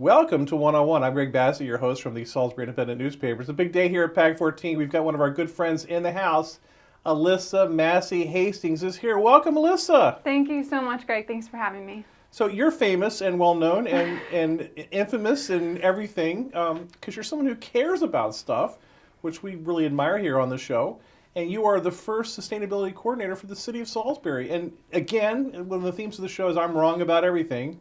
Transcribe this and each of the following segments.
Welcome to One on One. I'm Greg Bassett, your host from the Salisbury Independent newspaper. It's a big day here at PAG 14. We've got one of our good friends in the house. Alyssa Hastings is here. Welcome, Alyssa. Thank you so much, Greg. Thanks for having me. So you're famous and well-known and infamous and everything because you're someone who cares about stuff, which we really admire here on the show. And you are the first sustainability coordinator for the city of Salisbury. And again, one of the themes of the show is I'm wrong about everything.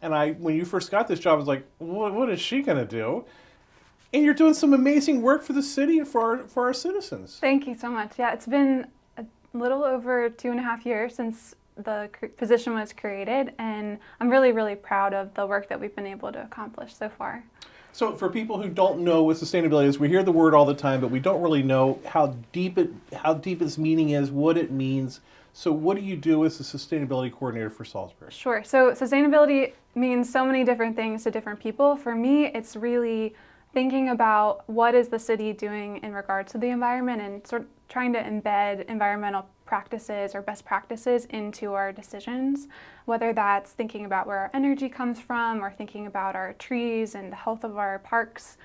And when you first got this job, I was like, what is she going to do? And you're doing some amazing work for the city and for our citizens. Thank you so much. Yeah, it's been a little over 2.5 years since the position was created, and I'm really, really proud of the work that we've been able to accomplish so far. So for people who don't know what sustainability is, we hear the word all the time, but we don't really know how deep its meaning is, what it means. So what do you do as a sustainability coordinator for Salisbury? Sure. So sustainability means so many different things to different people. For me, it's really thinking about what is the city doing in regards to the environment and sort of trying to embed environmental practices or best practices into our decisions, whether that's thinking about where our energy comes from or thinking about our trees and the health of our parks,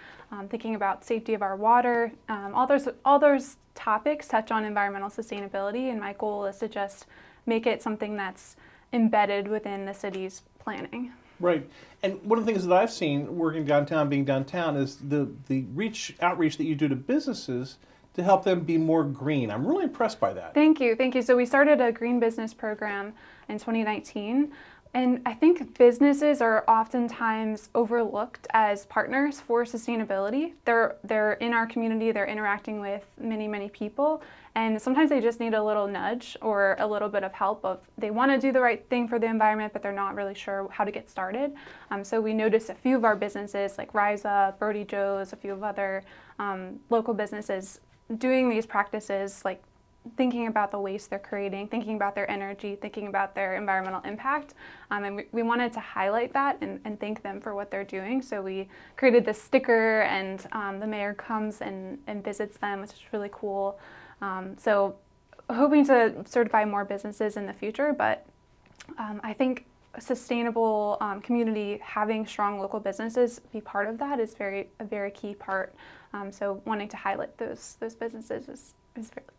thinking about safety of our water. All those topics touch on environmental sustainability, and my goal is to just make it something that's embedded within the city's planning. Right. And one of the things that I've seen working downtown, being downtown, is the outreach that you do to businesses to help them be more green. I'm really impressed by that. Thank you. So we started a green business program in 2019. And I think businesses are oftentimes overlooked as partners for sustainability. They're in our community, they're interacting with many, many people, and sometimes they just need a little nudge or a little bit of help of they want to do the right thing for the environment, but they're not really sure how to get started. So we noticed a few of our businesses like Rise Up, Brody Joe's, a few of other local businesses doing these practices, like thinking about the waste they're creating, thinking about their energy, thinking about their environmental impact. And we wanted to highlight that and thank them for what they're doing. So we created this sticker, and the mayor comes and visits them, which is really cool. So hoping to certify more businesses in the future, but I think a sustainable community, having strong local businesses be part of that is a very key part. So wanting to highlight those businesses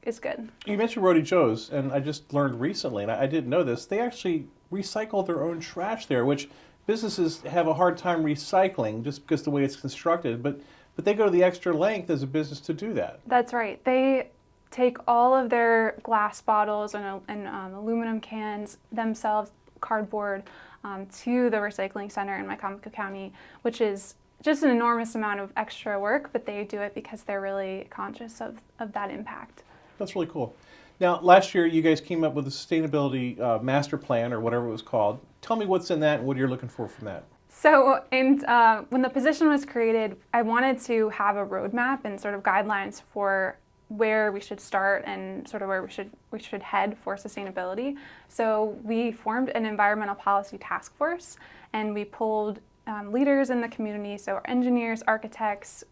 is good. You mentioned Brody Joe's, and I just learned recently, and I didn't know this, they actually recycle their own trash there, which businesses have a hard time recycling just because the way it's constructed, but they go to the extra length as a business to do that. That's right. They take all of their glass bottles and aluminum cans themselves, cardboard, to the recycling center in Wycomico County, which is just an enormous amount of extra work, but they do it because they're really conscious of that impact. That's really cool. Now, last year you guys came up with a sustainability master plan, or whatever it was called. Tell me what's in that and what you're looking for from that. So, when the position was created, I wanted to have a roadmap and sort of guidelines for where we should start and sort of where we should head for sustainability. So we formed an environmental policy task force, and we pulled leaders in the community, so our engineers, architects,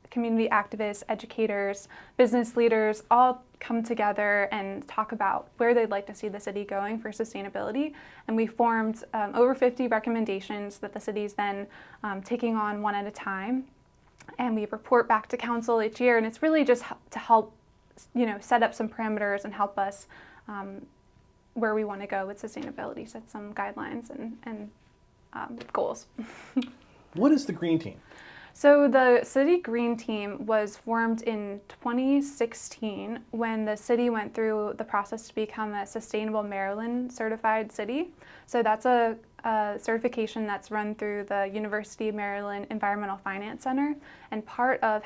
community activists, educators, business leaders, all come together and talk about where they'd like to see the city going for sustainability. And we formed over 50 recommendations that the city's then taking on one at a time. And we report back to council each year, and it's really just to help, set up some parameters and help us where we want to go with sustainability, set some guidelines and goals. What is the Green Team? So the City Green Team was formed in 2016 when the city went through the process to become a Sustainable Maryland certified city. So that's a certification that's run through the University of Maryland Environmental Finance Center, and part of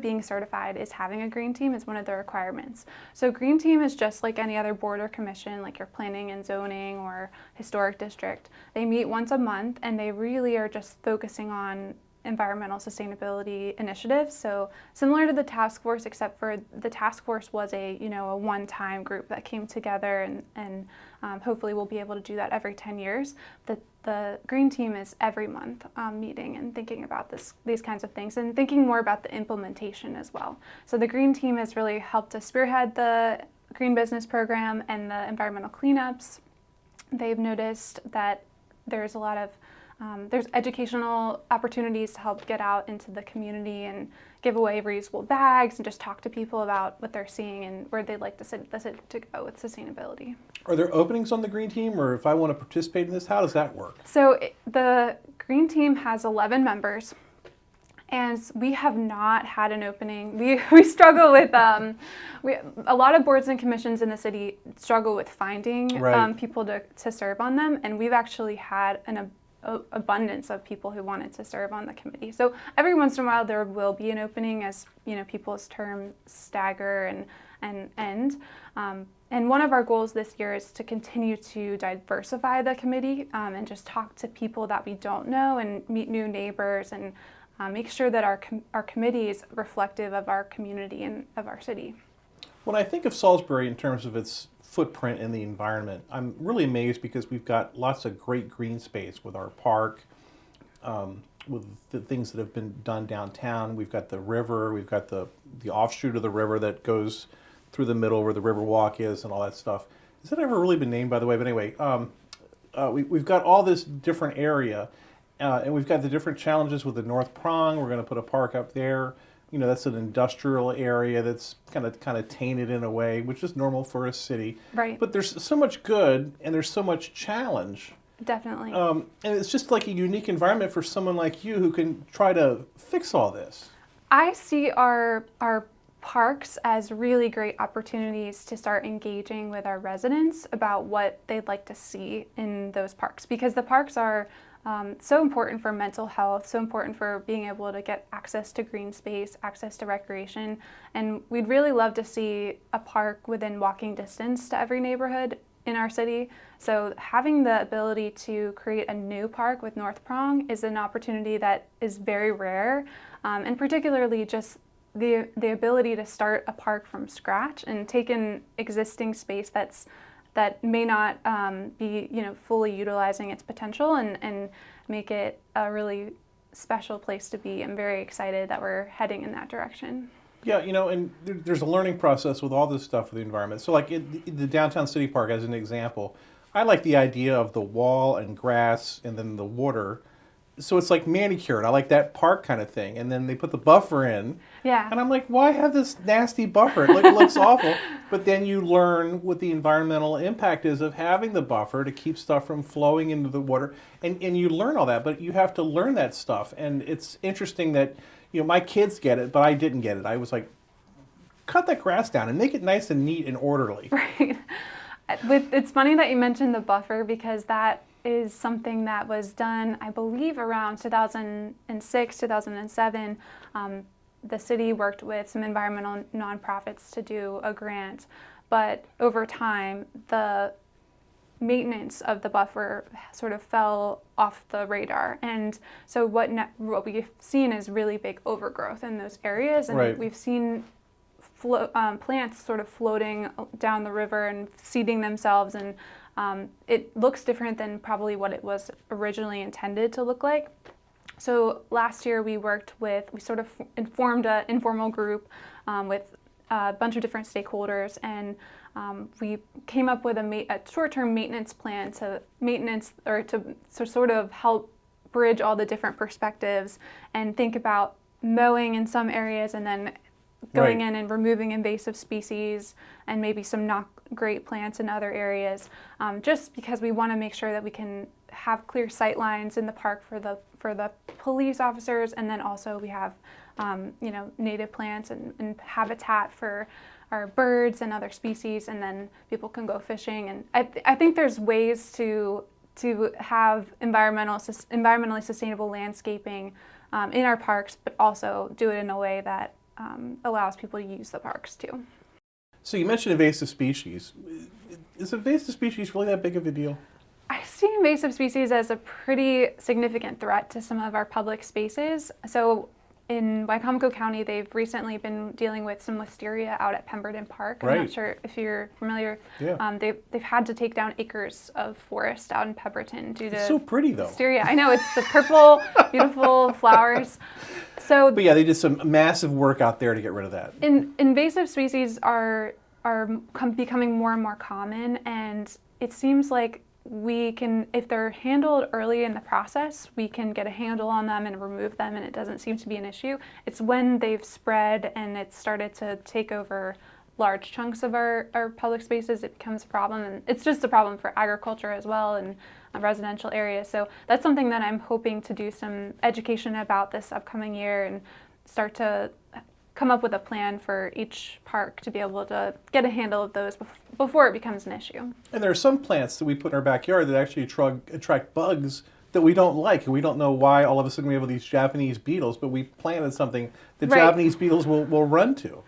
being certified is having a green team is one of the requirements. So green team is just like any other board or commission, like your planning and zoning or historic district. They meet once a month, and they really are just focusing on environmental sustainability initiatives. So similar to the task force, except for the task force was a one-time group that came together, and hopefully we'll be able to do that every 10 years. The Green Team is every month meeting and thinking about these kinds of things and thinking more about the implementation as well. So the Green Team has really helped to spearhead the Green Business Program and the environmental cleanups. They've noticed that there's a lot of there's educational opportunities to help get out into the community and give away reusable bags and just talk to people about what they're seeing and where they'd like to go with sustainability. Are there openings on the green team, or if I want to participate in this, how does that work? So the green team has 11 members. And we have not had an opening. We struggle with, a lot of boards and commissions in the city struggle with finding people to serve on them. And we've actually had an abundance of people who wanted to serve on the committee. So every once in a while there will be an opening as people's terms stagger and end. And one of our goals this year is to continue to diversify the committee and just talk to people that we don't know and meet new neighbors and make sure that our committee is reflective of our community and of our city. When I think of Salisbury in terms of its footprint in the environment, I'm really amazed because we've got lots of great green space with our park, with the things that have been done downtown. We've got the river, we've got the offshoot of the river that goes through the middle where the river walk is and all that stuff. Has that ever really been named, by the way? But anyway, we've got all this different area. And we've got the different challenges with the North Prong. We're going to put a park up there. That's an industrial area that's kind of tainted in a way, which is normal for a city. Right. But there's so much good and there's so much challenge. Definitely. And it's just like a unique environment for someone like you who can try to fix all this. I see our parks as really great opportunities to start engaging with our residents about what they'd like to see in those parks, because the parks are so important for mental health, so important for being able to get access to green space, access to recreation, and we'd really love to see a park within walking distance to every neighborhood in our city. So having the ability to create a new park with North Prong is an opportunity that is very rare, and particularly just the ability to start a park from scratch and take an existing space that may not be fully utilizing its potential and make it a really special place to be. I'm very excited that we're heading in that direction. Yeah, and there's a learning process with all this stuff with the environment. So like the downtown city park as an example, I like the idea of the wall and grass and then the water. So it's like manicured. I like that park kind of thing. And then they put the buffer in. Yeah. And I'm like, why have this nasty buffer? It looks awful. But then you learn what the environmental impact is of having the buffer to keep stuff from flowing into the water. And you learn all that, but you have to learn that stuff. And it's interesting that, my kids get it, but I didn't get it. I was like, cut that grass down and make it nice and neat and orderly. Right. It's funny that you mentioned the buffer, because that is something that was done, I believe, around 2006, 2007. The city worked with some environmental nonprofits to do a grant, but over time, the maintenance of the buffer sort of fell off the radar. And so what we've seen is really big overgrowth in those areas, and right. We've seen plants sort of floating down the river and seeding themselves, and it looks different than probably what it was originally intended to look like. So last year we sort of formed an informal group with a bunch of different stakeholders, and we came up with a short-term maintenance plan to sort of help bridge all the different perspectives and think about mowing in some areas and then going in and removing invasive species and maybe some not great plants in other areas, just because we want to make sure that we can have clear sight lines in the park for the police officers, and then also we have native plants and habitat for our birds and other species, and then people can go fishing. And I think there's ways to have environmentally sustainable landscaping in our parks, but also do it in a way that allows people to use the parks too. So you mentioned invasive species. Is invasive species really that big of a deal? I see invasive species as a pretty significant threat to some of our public spaces. So in Wycomico County, they've recently been dealing with some listeria out at Pemberton Park. Right. I'm not sure if you're familiar. Yeah. They've had to take down acres of forest out in Pemberton due to It's so pretty though. listeria. I know, it's the purple, beautiful flowers. But yeah, they did some massive work out there to get rid of that. Invasive species are becoming more and more common, and it seems like we can, if they're handled early in the process, we can get a handle on them and remove them, and it doesn't seem to be an issue. It's when they've spread and it's started to take over large chunks of our public spaces, it becomes a problem. And it's just a problem for agriculture as well and residential areas. So that's something that I'm hoping to do some education about this upcoming year and start to come up with a plan for each park to be able to get a handle of those before it becomes an issue. And there are some plants that we put in our backyard that actually attract bugs that we don't like, and we don't know why all of a sudden we have these Japanese beetles, but we planted something that Japanese beetles will run to.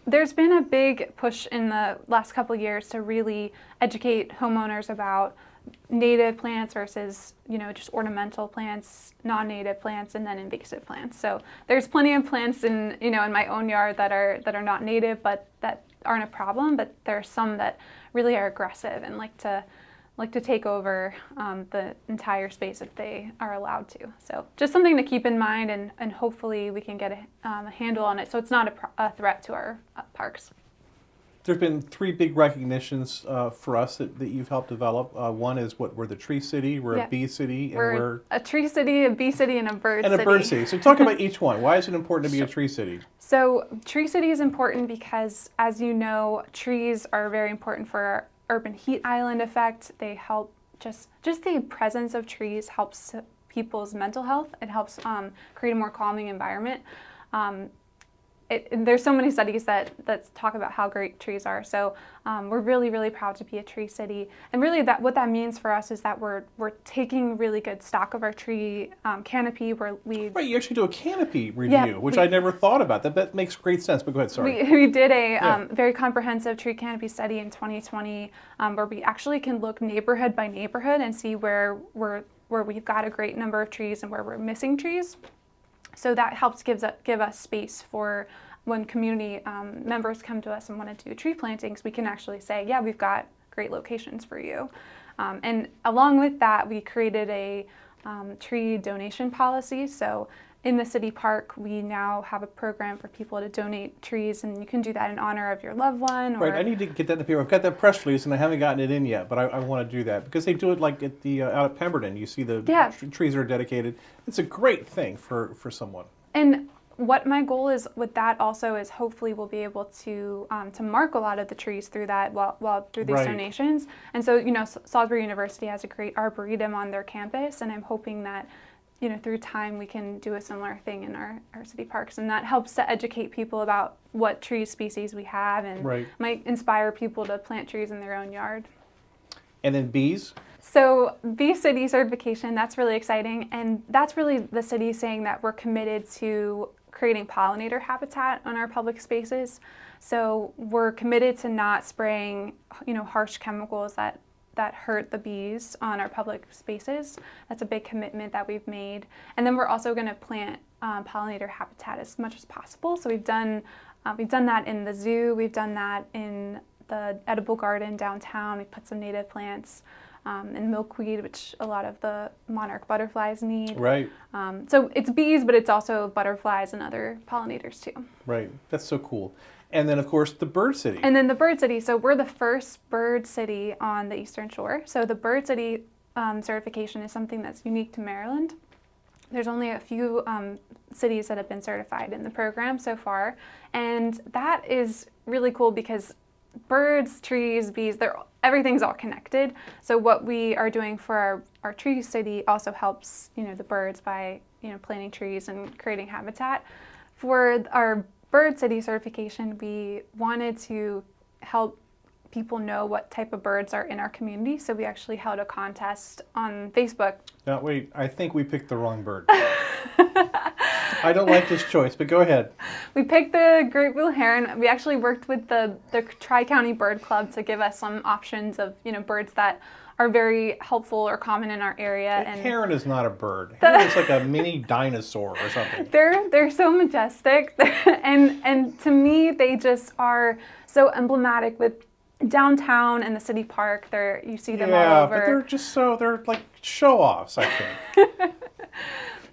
There's been a big push in the last couple of years to really educate homeowners about native plants versus, just ornamental plants, non-native plants, and then invasive plants. So there's plenty of plants in my own yard that are not native, but that aren't a problem. But there are some that really are aggressive and like to take over the entire space if they are allowed to. So just something to keep in mind, and hopefully we can get a handle on it so it's not a threat to our parks. There's been 3 big recognitions for us that you've helped develop. One is we're the tree city, we're a bee city, and we're a tree city, a bee city, and a bird city. And a bird city. So talk about each one. Why is it important to be a tree city? So tree city is important because, as you know, trees are very important for our urban heat island effect. They help, just the presence of trees helps people's mental health. It helps create a more calming environment. There's so many studies that talk about how great trees are. So we're really, really proud to be a tree city. And really what that means for us is that we're taking really good stock of our tree canopy. Right, you actually do a canopy review, which I never thought about. That makes great sense, but go ahead, sorry. We did a very comprehensive tree canopy study in 2020 where we actually can look neighborhood by neighborhood and see where we've got a great number of trees and where we're missing trees. So that helps give us space for when community members come to us and want to do tree plantings, we can actually say, yeah, we've got great locations for you. And along with that, we created a tree donation policy. So in the city park, we now have a program for people to donate trees, and you can do that in honor of your loved one. Right, I need to get that to people. I've got that press release, and I haven't gotten it in yet, but I want to do that because they do it like at the out at Pemberton. You see the trees that are dedicated. It's a great thing for someone. And what my goal is with that also is hopefully we'll be able to mark a lot of the trees through that through these donations. And so Salisbury University has a great arboretum on their campus, and I'm hoping that through time we can do a similar thing in our city parks, and that helps to educate people about what tree species we have and might inspire people to plant trees in their own yard. And then bees? So Bee City certification, that's really exciting, and that's really the city saying that we're committed to creating pollinator habitat on our public spaces. So we're committed to not spraying harsh chemicals that hurt the bees on our public spaces. That's a big commitment that we've made. And then we're also going to plant pollinator habitat as much as possible. So we've done that in the zoo. We've done that in the edible garden downtown. We put some native plants and milkweed, which a lot of the monarch butterflies need. Right. So it's bees, but it's also butterflies and other pollinators too. Right. That's so cool. And then, of course, the bird city. And then the bird city. So we're the first bird city on the Eastern Shore. So the bird city certification is something that's unique to Maryland. There's only a few cities that have been certified in the program so far. And that is really cool because birds, trees, bees, everything's all connected. So what we are doing for our tree city also helps, the birds by, planting trees and creating habitat. For our bird city certification, we wanted to help people know what type of birds are in our community. So we actually held a contest on Facebook. Now, wait, I think we picked the wrong bird. I don't like this choice, but go ahead. We picked the great blue heron. We actually worked with the Tri-County Bird Club to give us some options of, birds that are very helpful or common in our area. And heron is not a bird. Heron is like a mini dinosaur or something. They're so majestic, and to me they just are so emblematic with downtown and the city park. You see them all over. Yeah, but they're like show-offs, I think.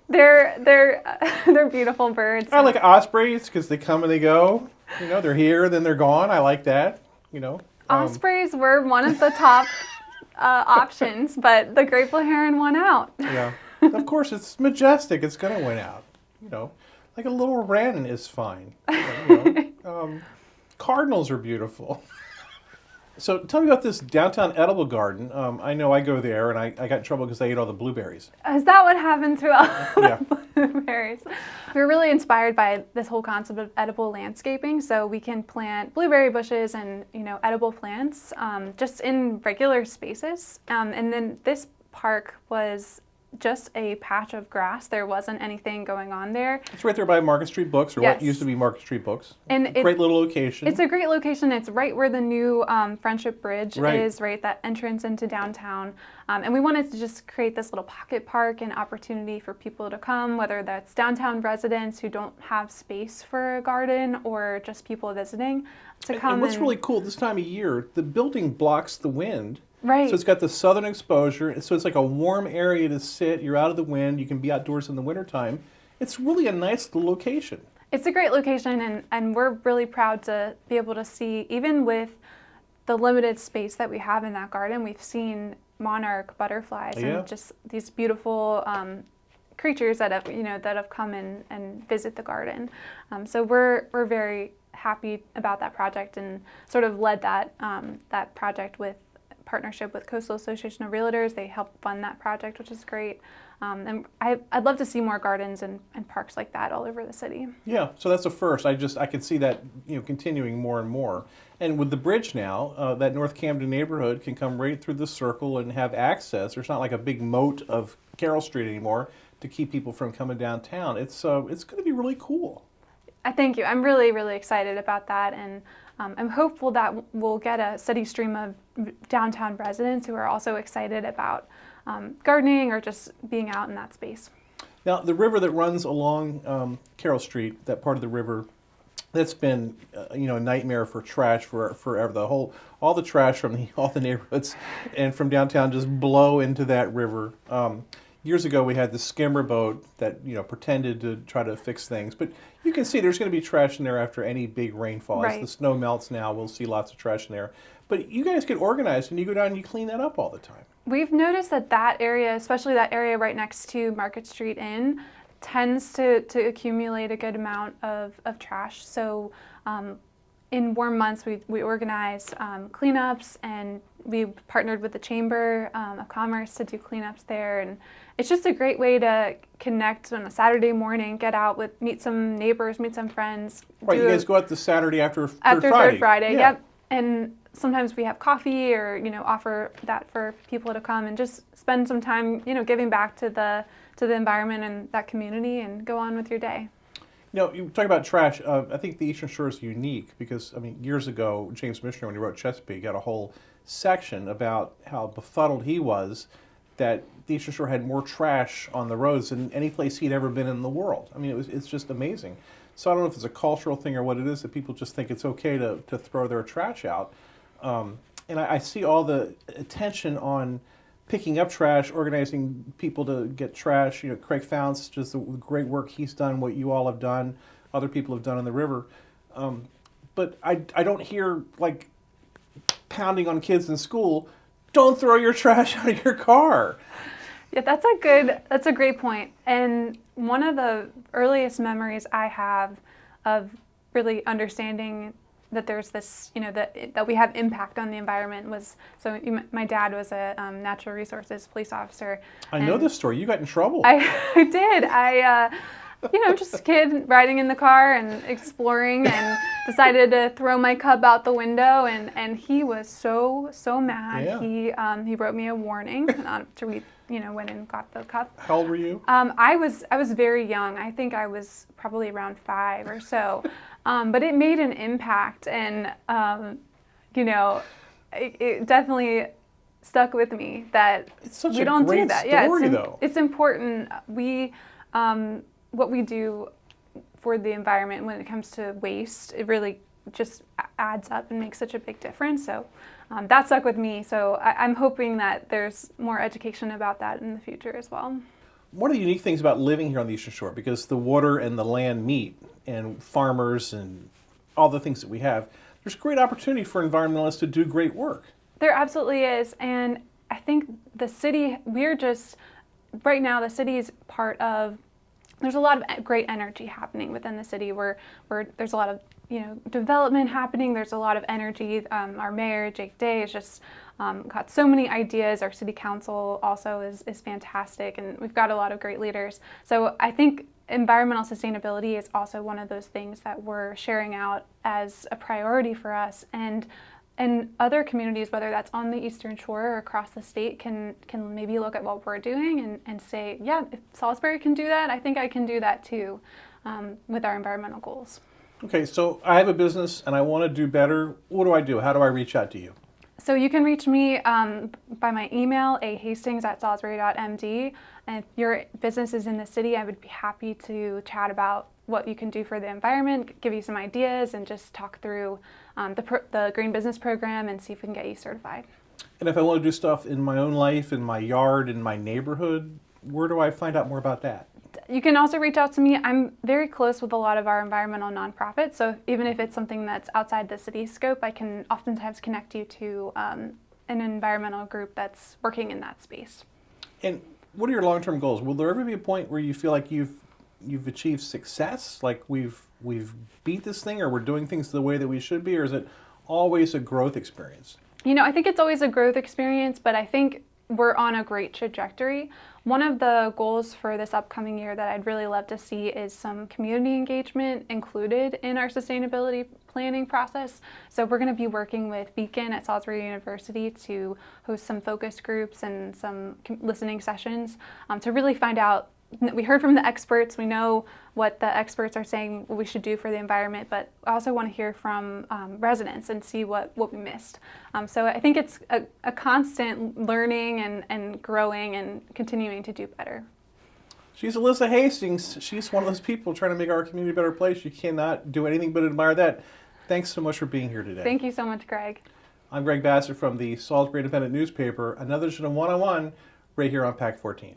They're beautiful birds. I like ospreys because they come and they go. They're here, then they're gone. I like that. Ospreys were one of the top options, but the Grateful Heron won out. Yeah. Of course, it's majestic. It's going to win out. You know, like a little wren is fine. Cardinals are beautiful. So tell me about this downtown edible garden. I know I go there, and I got in trouble because I ate all the blueberries. Is that what happened to all Yeah. the blueberries? We were really inspired by this whole concept of edible landscaping, so we can plant blueberry bushes and edible plants just in regular spaces. And then this park was just a patch of grass. There wasn't anything going on there. It's right there by Market Street Books, or what used to be Market Street Books. And great little location. It's a great location. It's right where the new Friendship Bridge is, right? That entrance into downtown. And we wanted to just create this little pocket park and opportunity for people to come, whether that's downtown residents who don't have space for a garden or just people visiting to come. And what's really cool this time of year, the building blocks the wind. Right. So it's got the southern exposure, so it's like a warm area to sit. You're out of the wind. You can be outdoors in the wintertime. It's really a nice little location. It's a great location, and we're really proud to be able to see, even with the limited space that we have in that garden, we've seen monarch butterflies and just these beautiful creatures that have come in and visit the garden. So we're very happy about that project, and sort of led that project with partnership with Coastal Association of Realtors. They help fund that project, which is great. And I'd love to see more gardens and parks like that all over the city. Yeah, so that's a first. I could see that continuing more and more. And with the bridge now, that North Camden neighborhood can come right through the circle and have access. There's not like a big moat of Carroll Street anymore to keep people from coming downtown. It's going to be really cool. Thank you. I'm really, really excited about that, and I'm hopeful that we'll get a steady stream of downtown residents who are also excited about gardening or just being out in that space. Now, the river that runs along Carroll Street, that part of the river, that's been a nightmare for trash for forever. All the trash from all the neighborhoods and from downtown just blow into that river. Years ago, we had the skimmer boat that pretended to try to fix things, but you can see there's going to be trash in there after any big rainfall. Right. As the snow melts now, we'll see lots of trash in there. But you guys get organized and you go down and you clean that up all the time. We've noticed that area, especially that area right next to Market Street Inn, tends to accumulate a good amount of trash. So in warm months, we organize cleanups, and we partnered with the Chamber of Commerce to do cleanups there. And it's just a great way to connect on a Saturday morning, get out, meet some neighbors, meet some friends. Right, you guys go out this Saturday after Third Friday. Yeah. Yep. And sometimes we have coffee, or offer that for people to come and just spend some time, giving back to the environment and that community, and go on with your day. You talk about trash. I think the Eastern Shore is unique because, years ago, James Michener, when he wrote Chesapeake, got a whole section about how befuddled he was that the Eastern Shore had more trash on the roads than any place he'd ever been in the world. It's just amazing. So I don't know if it's a cultural thing or what it is, that people just think it's okay to throw their trash out. And I see all the attention on picking up trash, organizing people to get trash. Craig Founts, just the great work he's done, what you all have done, other people have done on the river. But I don't hear like pounding on kids in school, don't throw your trash out of your car. Yeah, that's a great point. And one of the earliest memories I have of really understanding that there's this, that we have impact on the environment was, my dad was a natural resources police officer. I know this story. You got in trouble. I did. Just a kid riding in the car and exploring, and decided to throw my cup out the window, and he was so mad. Yeah. He wrote me a warning after we went and got the cup. How old were you? I was very young. I think I was probably around 5 or so. But it made an impact, and it definitely stuck with me that it's such we a don't great do that. Story, though. It's important. What we do for the environment when it comes to waste, it really just adds up and makes such a big difference. So that stuck with me. So I'm hoping that there's more education about that in the future as well. One of the unique things about living here on the Eastern Shore, because the water and the land meet, and farmers and all the things that we have, there's great opportunity for environmentalists to do great work. There absolutely is. And I think the city, right now the city is part of, there's a lot of great energy happening within the city where there's a lot of development happening. There's a lot of energy. Our mayor, Jake Day, has just got so many ideas. Our city council also is fantastic, and we've got a lot of great leaders. So I think environmental sustainability is also one of those things that we're sharing out as a priority for us. And other communities, whether that's on the Eastern Shore or across the state, can maybe look at what we're doing and say, yeah, if Salisbury can do that, I think I can do that too, with our environmental goals. Okay, so I have a business and I want to do better. What do I do? How do I reach out to you? So you can reach me by my email, ahastings@salisbury.md. And if your business is in the city, I would be happy to chat about what you can do for the environment, give you some ideas, and just talk through the Green Business Program and see if we can get you certified. And if I want to do stuff in my own life, in my yard, in my neighborhood, where do I find out more about that? You can also reach out to me. I'm very close with a lot of our environmental nonprofits, so even if it's something that's outside the city's scope, I can oftentimes connect you to an environmental group that's working in that space. And what are your long-term goals? Will there ever be a point where you feel like you've achieved success, like we've beat this thing, or we're doing things the way that we should be, or is it always a growth experience? I think it's always a growth experience, but I think we're on a great trajectory. One of the goals for this upcoming year that I'd really love to see is some community engagement included in our sustainability planning process. So we're going to be working with Beacon at Salisbury University to host some focus groups and some listening sessions to really find out. We heard from the experts. We know what the experts are saying what we should do for the environment, but I also want to hear from residents and see what we missed. So I think it's a constant learning and growing and continuing to do better. She's Alyssa Hastings. She's one of those people trying to make our community a better place. You cannot do anything but admire that. Thanks so much for being here today. Thank you so much, Greg. I'm Greg Bassett from the Salisbury Independent newspaper. Another edition of One-on-One right here on PAC 14.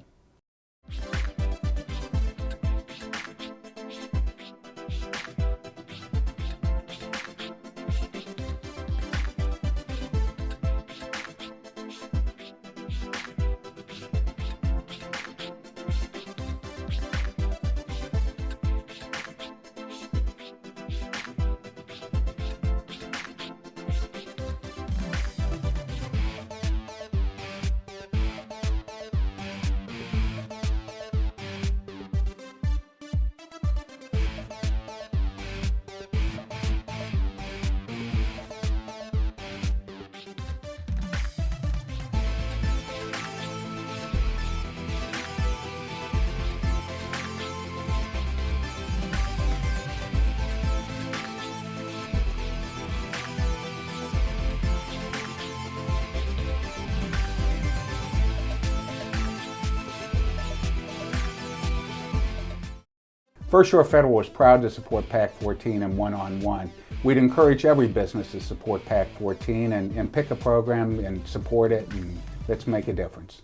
First Shore Federal is proud to support PAC 14 and One-on-One. We'd encourage every business to support PAC 14 and pick a program and support it, and let's make a difference.